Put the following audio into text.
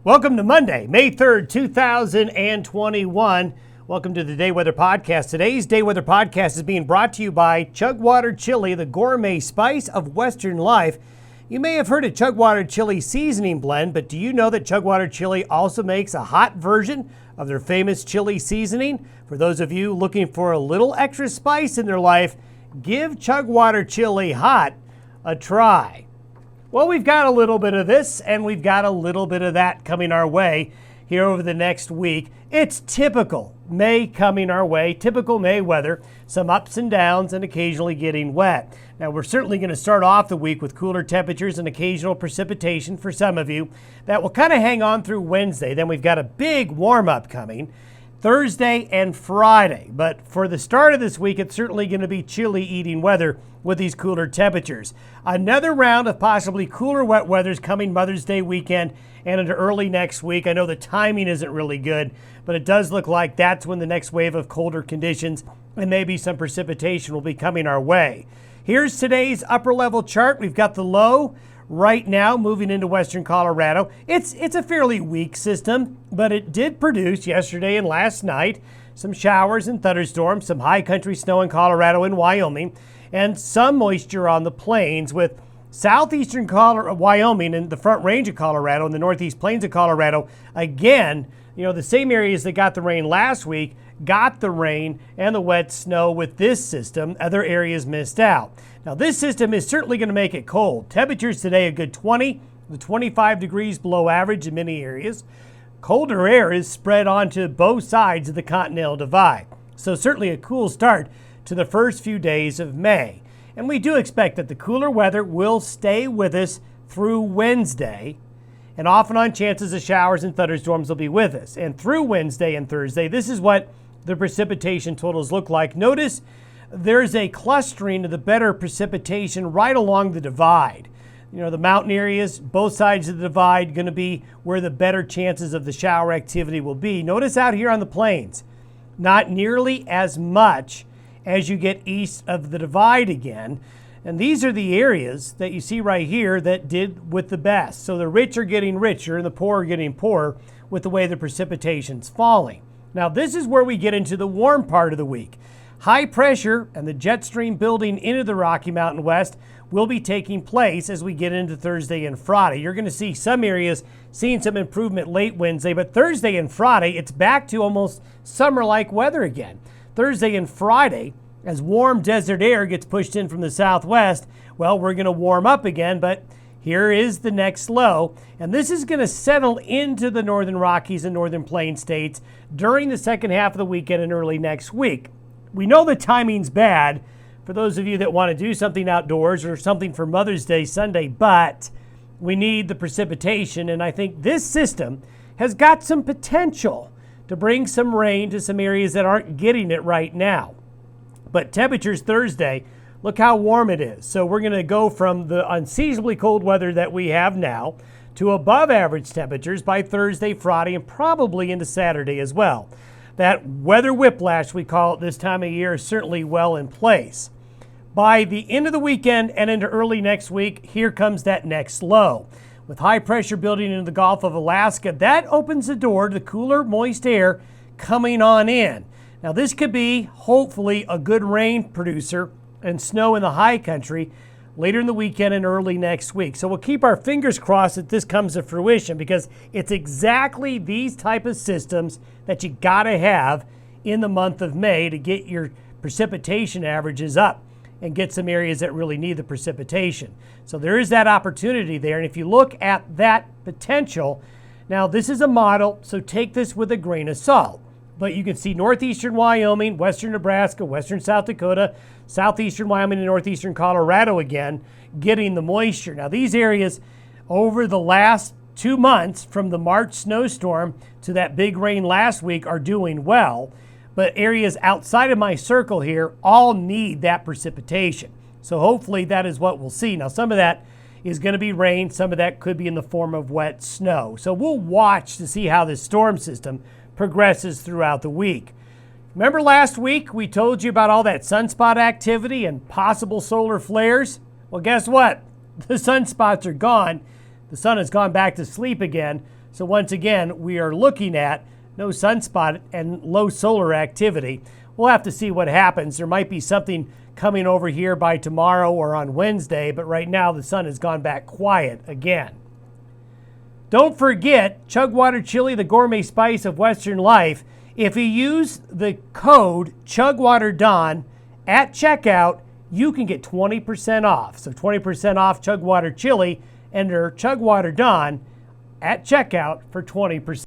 Welcome to Monday, May 3rd, 2021. Welcome to the Day Weather Podcast. Today's Day Weather Podcast is being brought to you by Chugwater Chili, the gourmet spice of Western life. You may have heard of Chugwater Chili seasoning blend, but do you know that Chugwater Chili also makes a hot version of their famous chili seasoning? For those of you looking for a little extra spice in their life, give Chugwater Chili Hot a try. Well, we've got a little bit of this and we've got a little bit of that coming our way here over the next week. It's typical May coming our way, typical May weather, some ups and downs and occasionally getting wet. Now, we're certainly going to start off the week with cooler temperatures and occasional precipitation for some of you. That will kind of hang on through Wednesday. Then we've got a big warm up coming Thursday and Friday. But for the start of this week, it's certainly going to be chilly eating weather with these cooler temperatures. Another round of possibly cooler wet weather's coming Mother's Day weekend and into early next week. I know the timing isn't really good, but it does look like that's when the next wave of colder conditions and maybe some precipitation will be coming our way. Here's today's upper level chart. We've got the low right now moving into western Colorado. It's a fairly weak system, but it did produce yesterday and last night some showers and thunderstorms, some high country snow in Colorado and Wyoming, and some moisture on the plains with southeastern Wyoming and the front range of Colorado and the northeast plains of Colorado. Again, the same areas that got the rain last week got the rain and the wet snow with this system. Other areas missed out. Now, this system is certainly going to make it cold. Temperatures today a good 20 to 25 degrees below average in many areas. Colder air is spread onto both sides of the Continental Divide. So certainly a cool start to the first few days of May. And we do expect that the cooler weather will stay with us through Wednesday. And off and on chances of showers and thunderstorms will be with us. And through Wednesday and Thursday, this is what the precipitation totals look like. Notice there's a clustering of the better precipitation right along the divide. The mountain areas, both sides of the divide, going to be where the better chances of the shower activity will be. Notice out here on the plains, not nearly as much as you get east of the divide again. And these are the areas that you see right here that did with the best. So the rich are getting richer and the poor are getting poorer with the way the precipitation's falling. Now, this is where we get into the warm part of the week. High pressure and the jet stream building into the Rocky Mountain West will be taking place as we get into Thursday and Friday. You're going to see some areas seeing some improvement late Wednesday, but Thursday and Friday, it's back to almost summer-like weather again. Thursday and Friday, as warm desert air gets pushed in from the southwest, well, we're going to warm up again, but here is the next low, and this is going to settle into the northern Rockies and northern Plains states during the second half of the weekend and early next week. We know the timing's bad for those of you that want to do something outdoors or something for Mother's Day Sunday, but we need the precipitation, and I think this system has got some potential to bring some rain to some areas that aren't getting it right now. But temperatures Thursday, look how warm it is. So we're going to go from the unseasonably cold weather that we have now to above average temperatures by Thursday, Friday, and probably into Saturday as well. That weather whiplash, we call it this time of year, is certainly well in place. By the end of the weekend and into early next week, here comes that next low. With high pressure building into the Gulf of Alaska, that opens the door to the cooler, moist air coming on in. Now, this could be, hopefully, a good rain producer and snow in the high country later in the weekend and early next week. So we'll keep our fingers crossed that this comes to fruition, because it's exactly these type of systems that you got to have in the month of May to get your precipitation averages up and get some areas that really need the precipitation. So there is that opportunity there. And if you look at that potential, now this is a model, so take this with a grain of salt. But you can see northeastern Wyoming, western Nebraska, western South Dakota, southeastern Wyoming, and northeastern Colorado again getting the moisture. Now, these areas over the last 2 months from the March snowstorm to that big rain last week are doing well. But areas outside of my circle here all need that precipitation. So hopefully that is what we'll see. Now, some of that is going to be rain. Some of that could be in the form of wet snow. So we'll watch to see how this storm system progresses throughout the week. Remember last week we told you about all that sunspot activity and possible solar flares? Well, guess what? The sunspots are gone. The sun has gone back to sleep again. So once again, we are looking at no sunspot and low solar activity. We'll have to see what happens. There might be something coming over here by tomorrow or on Wednesday, but right now the sun has gone back quiet again. Don't forget, Chugwater Chili, the gourmet spice of Western life. If you use the code ChugwaterDon at checkout, you can get 20% off. So 20% off Chugwater Chili, enter ChugwaterDon at checkout for 20%.